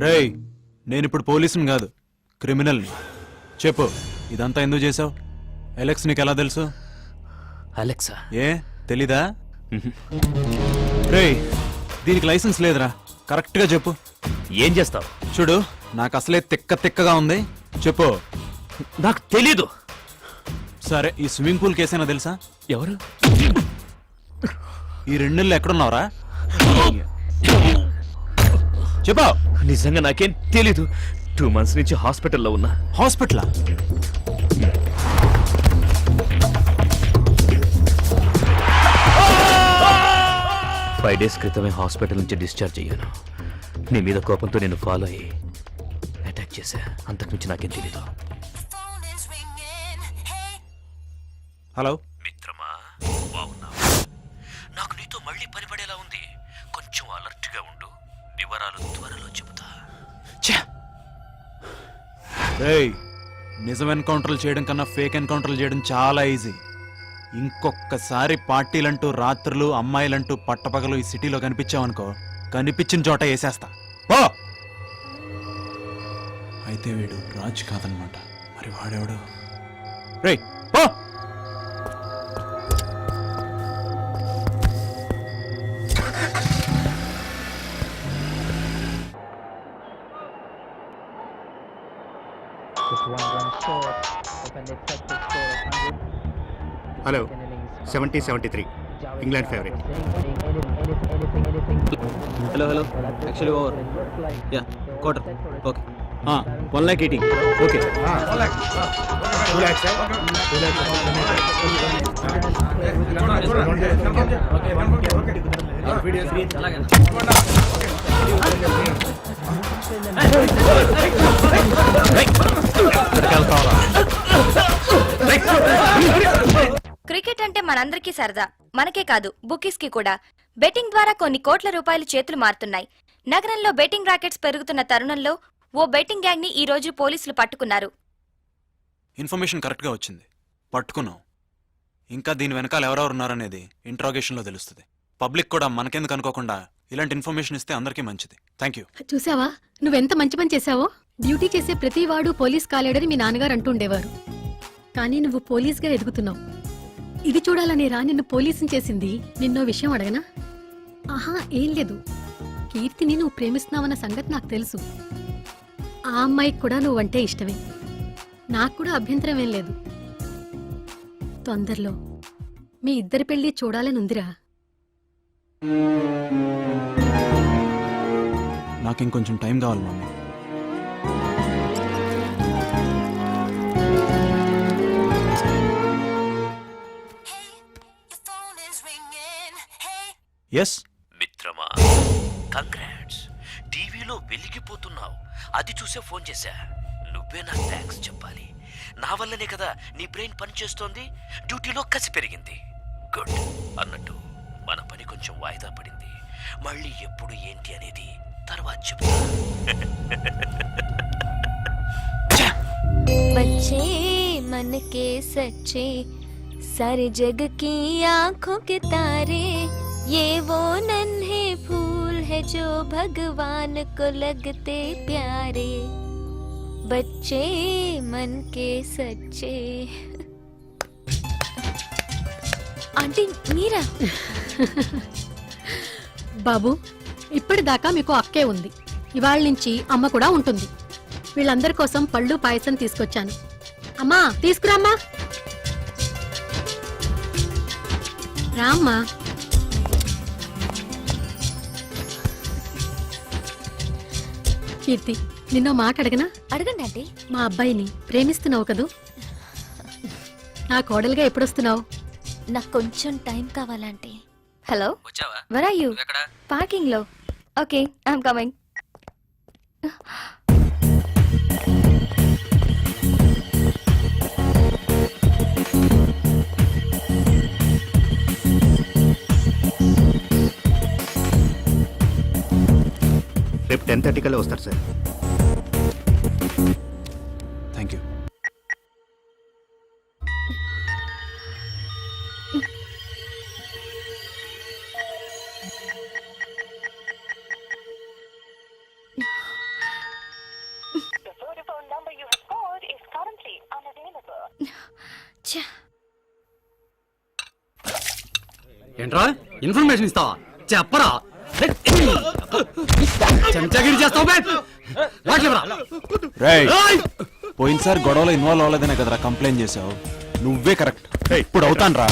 రేయ్, నేనిప్పుడు పోలీసుని కాదు, క్రిమినల్ని. చెప్పు, ఇదంతా ఎందుకు చేసావు? అలెక్స్ నీకు ఎలా తెలుసు? అలెక్సా? ఏ తెలీదా? రేయ్, దీనికి లైసెన్స్ లేదురా. కరెక్ట్గా చెప్పు. ఏం చేస్తావు? చూడు, నాకు అసలే తిక్కగా ఉంది. చెప్పు. నాకు తెలీదు. సరే, ఈ స్విమ్మింగ్ పూల్ కేసైనా తెలుసా? ఎవరు? ఈ 2 నెలలు ఎక్కడున్నావురా? చెప్పు. నిజంగా నాకేం తెలీదు. 2 months నుంచి హాస్పిటల్లో ఉన్నా. హాస్పిటలా? ఫైవ్ డేస్ క్రితమే హాస్పిటల్ నుంచి డిశ్చార్జ్ అయ్యాను. నీ మీద కోపంతో నేను ఫాలో అయ్యి అటాక్ చేశా. అంతకుమించి నాకేం తెలీదు. హలో మిత్రమా, బాగున్నావా? నాకు నీతో మళ్ళీ పనిపడేలా ఉంది. కొంచెం అలర్ట్గా ఉండు. వివరాలు త్వరలో చెబుతా. రేయ్, నిజం ఎన్కౌంటర్లు చేయడం కన్నా ఫేక్ ఎన్కౌంటర్లు చేయడం చాలా ఈజీ. ఇంకొకసారి పార్టీలంటూ రాత్రులు అమ్మాయిలంటూ పట్టపగలు ఈ సిటీలో కనిపించావనుకో, కనిపించిన చోట వేసేస్తా. ఓ అయితే వీడు రాజ్ కాదనమాట. మరి వాడెవడు? రేయ్ పో. Hello, 70-73 England favourite. Hello actually over. Yeah, quarter. Okay. 1,80,000. Okay. 2 lakhs, sir. 2 cricket అంటే మనందరికీ సరదా. మనకే కాదు, బుకీస్ కి కూడా. బెట్టింగ్ ద్వారా కొన్ని కోట్ల రూపాయలు చేతులు మారుతున్నాయి. నగరంలో బెట్టింగ్ రాకెట్స్ పెరుగుతున్న తరుణంలో ఓ బెట్టింగ్ గ్యాంగ్ ని ఈ రోజు పోలీసులు పట్టుకున్నారు. ఇన్ఫర్మేషన్ కరెక్ట్గా వచ్చింది, పట్టుకున్నాం. ఇంకా దీని వెనకాల ఎవరెవరు ఉన్నారనేది ఇంట్రాగేషన్లో తెలుస్తుంది. పబ్లిక్ కూడా మనకెందుకు అనుకోకుండా ఇలాంటి ఇన్ఫర్మేషన్ ఇస్తే అందరికీ మంచిది. Thank you. చూసావా, నువ్వెంత మంచి పని చేశావో. డ్యూటీ చేసే ప్రతివాడు పోలీస్ కాలేడని మీ నాన్నగారు అంటుండేవారు. కానీ నువ్వు పోలీస్గా ఎదుగుతున్నావు. ఇది చూడాలనే రా నిన్ను పోలీసుని చేసింది. నిన్నో విషయం అడగనా? ఆహా, ఏం లేదు. కీర్తిని నువ్వు ప్రేమిస్తున్నావన్న సంగతి నాకు తెలుసు. ఆ అమ్మాయికి కూడా నువ్వంటే ఇష్టమే. నాకు కూడా అభ్యంతరం ఏం లేదు. తొందరలో మీ ఇద్దరి పెళ్లి చూడాలని ఉందిరా. నాకింకొంచెం టైం కావాలి మమ్మీ. ఎస్ మిత్రమా, కంగ్రాట్స్. టీవీలో వెలిగిపోతున్నావు. అది చూసే ఫోన్ చేశా. నువ్వే నాకు థ్యాంక్స్ చెప్పాలి. నా వల్లనే కదా నీ బ్రెయిన్ పనిచేస్తోంది. డ్యూటీలో కసి పెరిగింది. గుడ్. అన్నట్టు మన పని కొంచెం వాయిదా పడింది. మళ్ళీ ఎప్పుడు ఏంటి అనేది తర్వాత చెప్తా. बच्चे मन के सच्चे, सारे जग की आंखों के तारे, ये वो नन्हे फूल है जो भगवान को लगते प्यारे, बच्चे मन के सच्चे. ఆంటీ మీరా? బాబు, ఇప్పటిదాకా మీకు అక్కే ఉంది. ఇవాళ నుంచి అమ్మ కూడా ఉంటుంది. వీళ్ళందరి కోసం పళ్ళు పాయసం తీసుకొచ్చాను. అమ్మా, తీసుకురామ్మా. రామ్మా. కీర్తి, నిన్నో మాట అడగనా? అడగండి ఆంటీ. మా అబ్బాయిని ప్రేమిస్తున్నావు కదూ? నా కోడలుగా ఎప్పుడొస్తున్నావు? నాకు కొంచెం టైం కావాలంటే. హలో, వచ్చావా? where are you? ఎక్కడ? పార్కింగ్ లో. Okay, I'm coming. రేపు 10:30 కల్లా వస్తారు సార్. Thank you. ఛ! ఏంట్రా ఇన్ఫర్మేషన్ ఇస్తావా చెప్పరా చెంచాగిరి చేస్తావు బే వాట్లేవరా రేయ్ పోయినసారి గొడవలో ఇన్వాల్వ్ అవ్వలేదనే కదరా కంప్లైంట్ చేసావు. నువ్వే కరెక్ట్. ఇప్పుడు అవుతాను రా.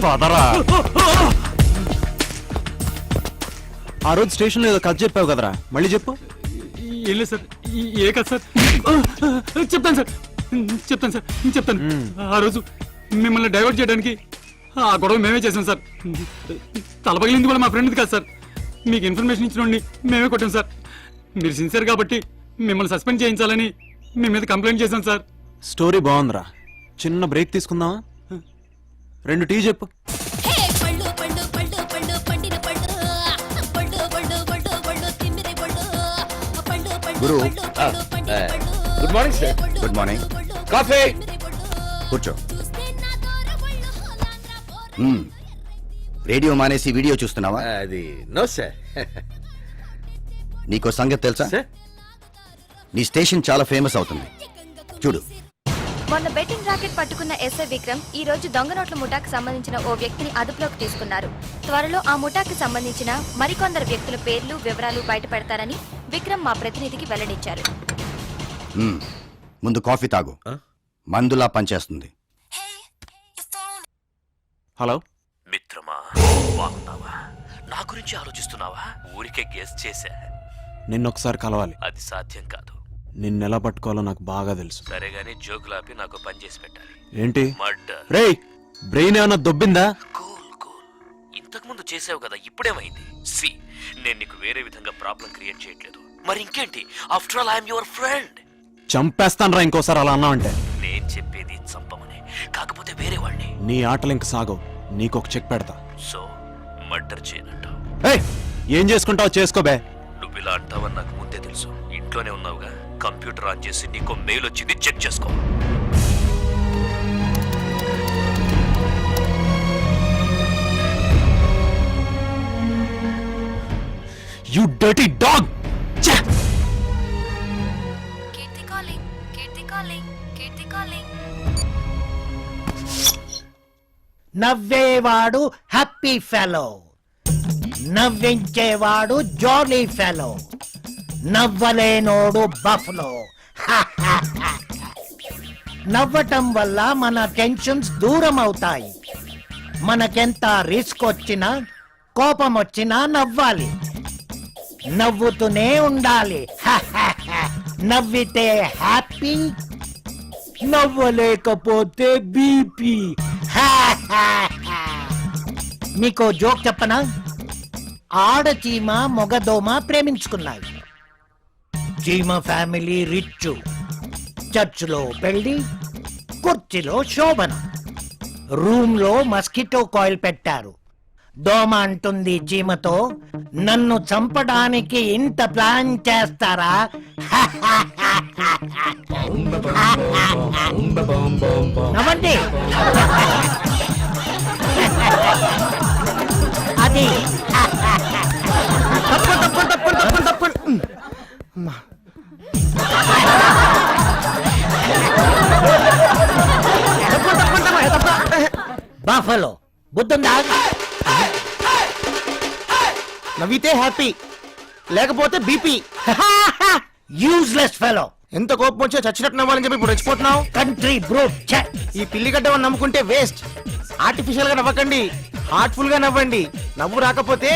పదరా. ఆ రోజు స్టేషన్లో ఏదో కథ చెప్పావు కదరా, మళ్ళీ చెప్పు. ఏం లేదు సార్, ఏ కదా సార్. చెప్తాను సార్, చెప్తాను. ఆ రోజు మిమ్మల్ని డైవర్ట్ చేయడానికి ఆ గొడవ మేమే చేసాం సార్. తలపగిలింది కూడా మా ఫ్రెండ్ది కాదు సార్. మీకు ఇన్ఫర్మేషన్ ఇచ్చిన మేమే కొట్టాం సార్. మీరు సిన్సియర్ కాబట్టి మిమ్మల్ని సస్పెండ్ చేయించాలని మీ మీద కంప్లైంట్ చేశాం సార్. స్టోరీ బాగుందిరా. చిన్న బ్రేక్ తీసుకుందామా? 2 టీ చెప్పు. గురు good morning sir. Good morning. Coffee. కూర్చో. రేడియో మానేసి వీడియో చూస్తున్నావా? అది నో సార్. నీకో సంగతి తెలుసా? సార్ నీ స్టేషన్ చాలా ఫేమస్ అవుతుంది. చూడు. మొన్న బెట్టింగ్ రాకెట్ పట్టుకున్న ఎస్ఐ విక్రమ్ ఈ రోజు దొంగ నోట్ల ముఠాకు సంబంధించిన ఓ వ్యక్తిని అదుపులోకి తీసుకున్నారు. త్వరలో ఆ ముఠాకి సంబంధించిన మరికొందరు వ్యక్తుల పేర్లు వివరాలు బయటపెడతారని విక్రమ్ మా ప్రతినిధికి వెల్లడించారు. ముందు కాఫీ తాగు. మందులా పనిచేస్తుంది. హలో మిత్రమా, బాగున్నావా? నా గురించి ఆలోచిస్తున్నావా? ఊరికే గెస్ చేశా. నిన్నొకసారి కలవాలి. అది సాధ్యం కాదు. నిన్నెలా పట్టుకోవాలో నాకు బాగా తెలుసు. సరే గానీ జోకులాపి నాకు పని చేసి పెట్టాలి. ఏంటి? మర్డర్. రేయ్, బ్రెయిన్ ఏమన్నా దొబ్బిందా? కూల్. ఇంతకు ముందు చేసావు కదా, ఇప్పుడేమైంది? సి, నేను నీకు వేరే విధంగా ప్రాబ్లం క్రియేట్ చేయట్లేదు. మరి ఇంకేంటి? After all I'm your friend. చంపేస్తాను రా ఇంకోసారి అలా అన్నా అంటే. నేను చెప్పేది చంపమని, కాకపోతే వేరే వాడిని. నీ ఆటలు ఇంక సాగవు. నీకొక చెక్ పెడతా. సో మర్డర్ చేయనంటావు? ఏయ్, ఏం చేసుకుంటావు చేసుకోబే. నువ్వు ఇలా అంటావని నాకు ముందే తెలుసు. ఇంట్లోనే ఉన్నావుగా, కంప్యూటర్ ఆన్ చేసి నీకు మెయిల్ వచ్చింది, చెక్ చేసుకో. You dirty dog. Keerthi calling, Keerthi calling, Keerthi calling. నవ్వేవాడు హ్యాపీ ఫెలో, నవ్వించేవాడు జాలీ ఫెలో, నవ్వలేనోడు బఫ్లో. నవ్వటం వల్ల మన టెన్షన్స్ దూరం అవుతాయి. మనకెంత రిస్క్ వచ్చినా కోపం వచ్చినా నవ్వాలి, నవ్వుతూనే ఉండాలి. నవ్వితే హ్యాపీ, నవ్వలేకపోతే బీపీ. మీకు జోక్ చెప్పనా? ఆడచీమ మొగదోమ ప్రేమించుకున్నాయి. చీమ ఫ్యామిలీ రిచ్, చర్చిలో పెళ్లి, కుర్చీలో శోభన, రూమ్ లో మస్కిటో కాయిల్ పెట్టారు. దోమ అంటుంది చీమతో, నన్ను చంపడానికి ఇంత ప్లాన్ చేస్తారా? నవ్వండి. అది బఫలో బుద్ధుందా? నవ్వితే హ్యాపీ, లేకపోతే బీపీ. Useless fellow. ఎంత కోపం వచ్చా చచ్చినట్టు నవ్వాలని చెప్పి ఇప్పుడు రెచ్చిపోతున్నావు. Country brute. ఈ పిల్లిగడ్డ నమ్ముకుంటే వేస్ట్. ఆర్టిఫిషియల్ గా నవ్వకండి, హార్ట్ఫుల్ గా నవ్వండి. నవ్వు రాకపోతే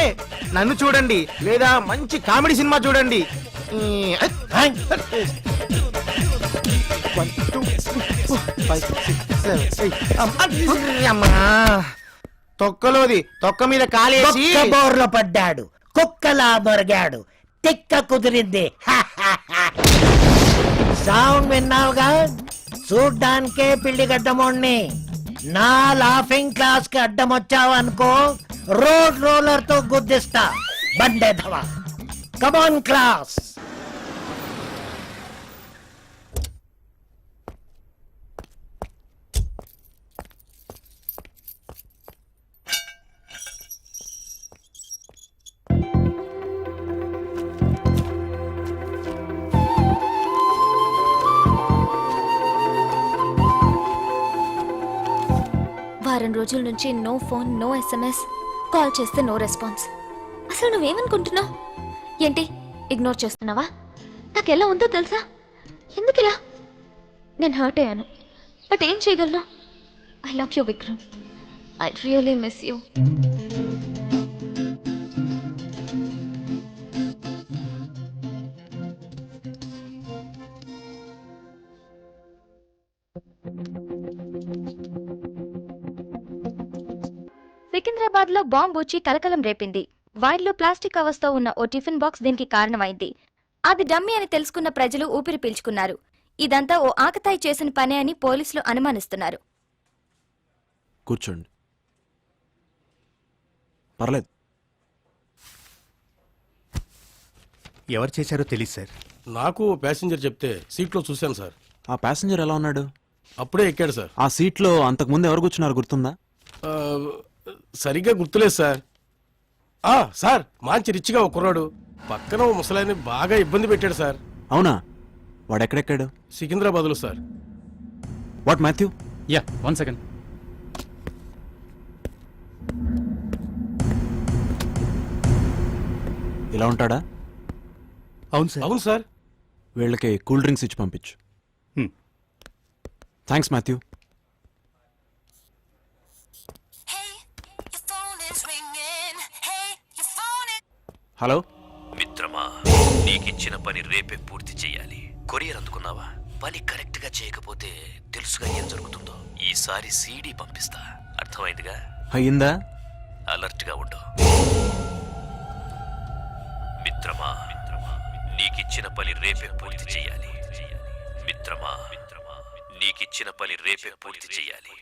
నన్ను చూడండి, లేదా మంచి కామెడీ సినిమా చూడండి. తొక్కలోది తొక్క మీద కాలేసి బోర్లో పడ్డాడు, కుక్కలా మొరిగాడు, తిక్క కుదిరింది. సౌండ్ విన్నావుగా? చూడ్డానికే పిల్లిగడ్డమోణ్ణి. నా లాఫింగ్ క్లాస్ కి అడ్డం వచ్చావనుకో, రోడ్ రోలర్ తో గుద్దిస్తా. బండేధవా. కమాన్ క్లాస్. రోజుల నుంచి no phone, no SMS, call చేస్తే నో రెస్పాన్స్. అసలు నువ్వేమనుకుంటున్నావు? ఏంటి ఇగ్నోర్ చేస్తున్నావా? నాకు ఎలా ఉందో తెలుసా? ఎందుకు ఇలా? నేను హర్ట్ అయ్యాను, బట్ ఏం చేయగలను? I love you Vikram. I really miss you. Secunderabad లో బాంబు వచ్చి కలకలం రేపింది. వైర్లో ప్లాస్టిక్ కవర్స్తో ఉన్న ఓ టిఫిన్ బాక్స్ దీనికి కారణమైంది. అది డమ్మీ అని తెలుసుకున్న ప్రజలు ఊపిరి పీల్చుకున్నారు. ఇదంతా ఓ ఆకతాయి చేసిన పనే అని పోలీసులు అనుమానిస్తున్నారు. కూర్చోండి, పర్లేదు. ఎవరు చేశారో తెలియదు సార్. నాకు ప్యాసింజర్ చెప్తే సీట్లో చూశాను సార్. ఆ ప్యాసింజర్ ఎలా ఉన్నాడు? అప్పుడే ఎక్కాడు సార్. ఆ సీట్లో అంతకుముందు ఎవరు కూర్చున్నారు గుర్తుందా? ఆ, సరిగ్గా గుర్తులేదు సార్. సార్ మంచి రిచ్గా ఒక కుర్రాడు పక్కన ఓ ముసలాయన్ని బాగా ఇబ్బంది పెట్టాడు సార్. అవునా? వాడు ఎక్కడెక్కాడు? సికింద్రాబాద్లో sir. What Matthew? Yeah, 1 second. ఇలా ఉంటాడా? అవును సార్. అవును సార్. వీళ్ళకి కూల్ డ్రింక్స్ ఇచ్చి పంపించు. Thanks Matthew. హలో మిత్రమా, నీకిచ్చిన పని రేపే పూర్తి చేయాలి. కొరియర్ అందుకున్నావా? పని కరెక్ట్ గా చేయకపోతే తెలుసుగా ఏం జరుగుతుందో. ఈసారి సీడీ పంపిస్తా, అర్థమైందిగా? అయ్యిందా? అలర్ట్ గా ఉండు మిత్రమా. నీకిచ్చిన పని రేపే పూర్తి చేయాలి. మిత్రమా, నీకిచ్చిన పని రేపే పూర్తి చేయాలి.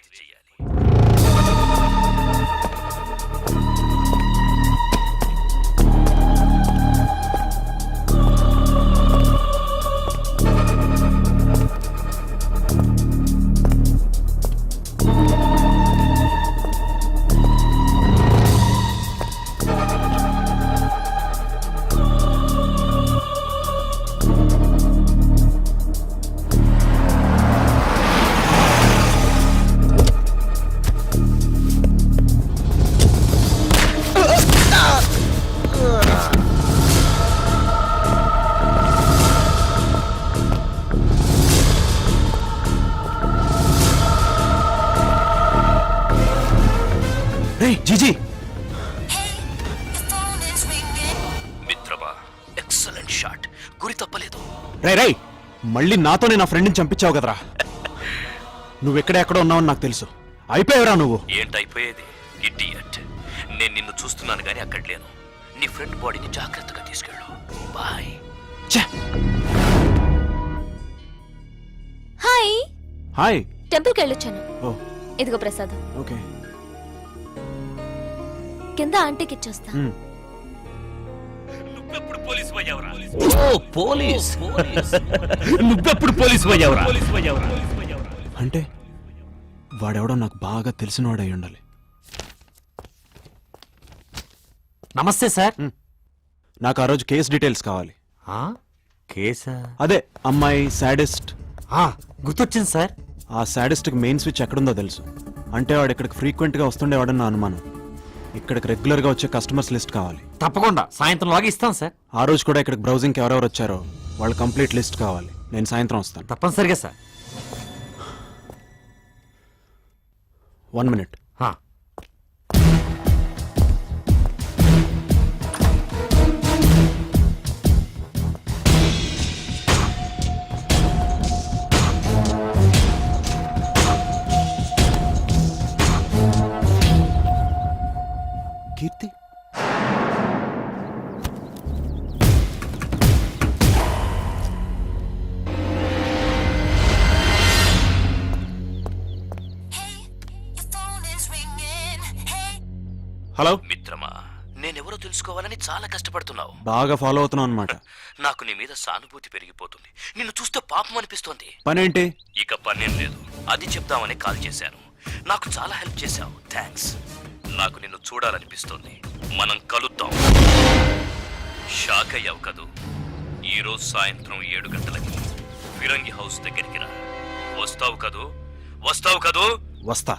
జీజీ, మిత్రమా, ఎక్సలెంట్ షాట్. గురి తప్పలేదు. రై మళ్ళీ నాతోనే నా ఫ్రెండ్ని చంపించావు కదరా. నువ్వెక్కడెక్కడో ఉన్నావని నాకు తెలుసు. అయిపోయావురా నువ్వు. ఏంటైపోయేది? ఇడియట్. నేను నిన్ను చూస్తున్నాను గానీ అక్కడ లేను. నీ ఫ్రెండ్ బాడీని జాగ్రత్తగా తీసుకెళ్ళు. బాయ్. హాయ్. హాయ్. టెంపుల్కి వెళ్ళొచ్చాను. ఓ, ఇదిగో ప్రసాదం. ఓకే. కింద ఆంటీకి ఇచ్చేస్తా. నువ్వెప్పుడు పోలీసు అయ్యావురా? నువ్వెప్పుడు పోలీసు అయ్యావురా? అంటే వాడెవడో నాకు బాగా తెలిసినవాడు అయి ఉండాలి. నమస్తే సార్. నాకు ఆ రోజు కేస్ డీటెయిల్స్ కావాలి. కేసా? అదే అమ్మాయి సాడిస్ట్. గుర్తొచ్చింది సార్. ఆ సాడిస్ట్కి మెయిన్ స్విచ్ ఎక్కడుందో తెలుసు. అంటే వాడు ఇక్కడికి ఫ్రీక్వెంట్గా వస్తుండేవాడని నా అనుమానం. ఇక్కడికి రెగ్యులర్గా వచ్చే కస్టమర్స్ లిస్ట్ కావాలి. తప్పకుండా సాయంత్రం లాగా ఇస్తాను సార్. ఆ రోజు కూడా ఇక్కడికి బ్రౌజింగ్కి ఎవరెవరు వచ్చారో వాళ్ళ కంప్లీట్ లిస్ట్ కావాలి. నేను సాయంత్రం వస్తాను. తప్పనిసరిగా సార్. 1 minute. కీర్తి, హలో. మిత్రమా, నేనెవరో తెలుసుకోవాలని చాలా కష్టపడుతున్నావు. బాగా ఫాలో అవుతున్నావు అనమాట. నాకు నీ మీద సానుభూతి పెరిగిపోతుంది. నిన్ను చూస్తే పాపం అనిపిస్తోంది. పనేంటి? ఇక పనేం లేదు, అది చెప్దామని కాల్ చేశాను. నాకు చాలా హెల్ప్ చేశావు, థ్యాంక్స్. నాకు నిన్ను చూడాలనిపిస్తోంది. మనం కలుద్దాం. షాక్ అయ్యావు కదూ? ఈరోజు సాయంత్రం 7 గంటలకి ఫిరంగి హౌస్ దగ్గరికి రా. వస్తావు కదూ? వస్తా.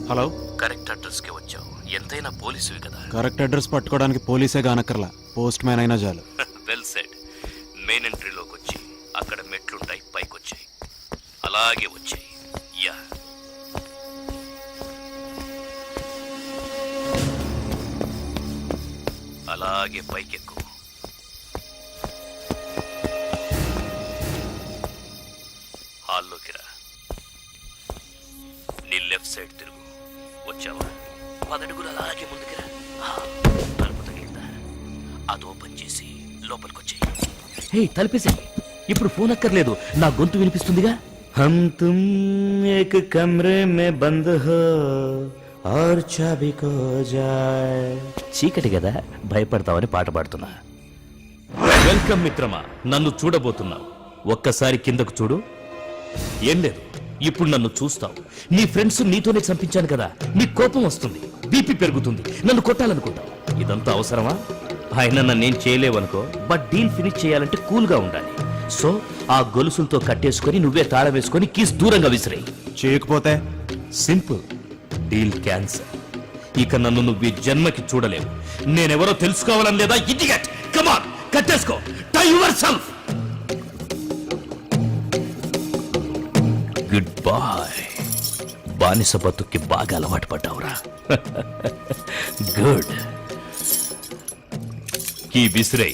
హలో. కరెక్ట్ అడ్రస్ కి వచ్చావు. ఎంతైనా పోలీసువి కదా. కరెక్ట్ అడ్రస్ పట్టుకోవడానికి పోలీసే కానక్కర్లా, పోస్ట్ మ్యాన్ అయినా చాలు. Well said. మెయిన్ ఎంట్రీలోకి వచ్చి అక్కడ మెట్లుంటాయి, పైకి వచ్చాయి. అలాగే వచ్చాయి. యా. అలాగే పైకెక్కు. హాల్లోకి రా. నీ లెఫ్ట్ సైడ్ తిరుగు. వచ్చావా? 10 అడుగులు అలాగే ముందుకు రా. తలుపు తగిలిందా? అది ఓపెన్ చేసి లోపలికొచ్చాయి. హే తలపేసి ఇప్పుడు ఫోన్ అక్కర్లేదు, నా గొంతు వినిపిస్తుందిగా. హమ్ తుమ్ ఏక్ కమ్రే మే బంద్ హో ఔర్ చాబీ ఖో జాయ్. చీకటి కదా, భయపడతావని పాట పాడుతున్నా. వెల్కమ్ మిత్రమా, నన్ను చూడబోతున్నావు. ఒక్కసారి కిందకు చూడు. ఏం లేదు, ఇప్పుడు నన్ను చూస్తావు. నీ ఫ్రెండ్స్ నీతోనే చంపించాను కదా, నీ కోపం వస్తుంది, బీపీ పెరుగుతుంది, నన్ను కొట్టాలనుకుంటావు. ఇదంతా అవసరమా? ఆయన నన్నేం చేయలేవనుకో, బట్ డీల్ ఫినిష్ చేయాలంటే కూల్ గా ఉండాలి. సో ఆ గొలుసులతో కట్టేసుకొని నువ్వే తాళం వేసుకొని కీస్ దూరంగా విసిరేయి. చేయకపోతే సింపుల్, డీల్ క్యాన్సర్. ఇక నన్ను నువ్వు ఈ జన్మకి చూడలేవు. నేనెవరో తెలుసుకోవాలని లేదా? ఇడియట్, కమ్ ఆన్, కట్టేసుకో, tie yourself. Good boy. బానిస బతుక్కి బాగా అలవాటు పడ్డావురా. గుడ్. కీ విసిరే.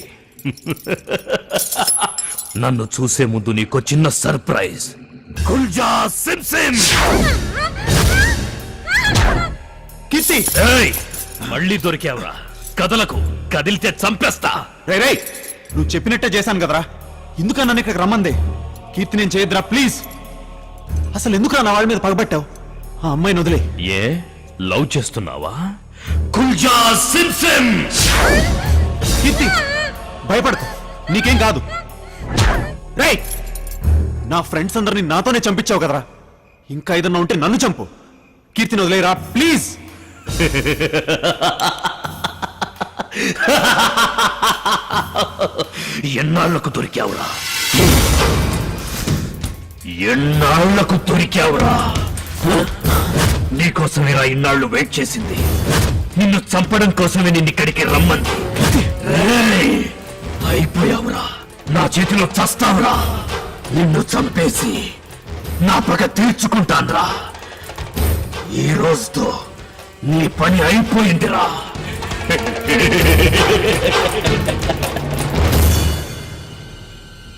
నన్ను చూసే ముందు నీకో చిన్న సర్ప్రైజ్. కుల్జా సిమ్ సిమ్. కీర్తి, ఏయ్, మళ్ళీ దొరికావురా. కదలకు, కదిలితే చంపేస్తా. రే రే, నువ్వు చెప్పినట్టే చేశాను కదరా. ఎందుకన్నా నన్ను ఇక్కడికి రమ్మంది? కీర్తి నేను చేయద్దురా ప్లీజ్. అసలు ఎందుకురా నా వాళ్ళ మీద పగబట్టావు? ఆ అమ్మాయిని వదిలే. ఏ లవ్ చేస్తున్నావా? కుల్జా సిమ్ సిమ్. కీర్తి, భయపడకు, నీకేం కాదు. రే, నా ఫ్రెండ్స్ అందరినీ నాతోనే చంపించావు కదరా. ఇంకా ఏదన్నా ఉంటే నన్ను చంపు. కీర్తిని వదిలేరా ప్లీజ్. ఎన్నాళ్లకు దొరికావురా? ఎన్నాళ్లకు దొరికావురా? నీకోసమేరా ఇన్నాళ్ళు వెయిట్ చేసింది. నిన్ను చంపడం కోసమే నిన్నిక్కడికి రమ్మంది. రేయ్, అయిపోయావురా. నా చేతిలో చస్తావురా. నిన్ను చంపేసి నా పగ తీర్చుకుంటానురా. ఈ రోజుతో నీ పని అయిపోయిందిరా.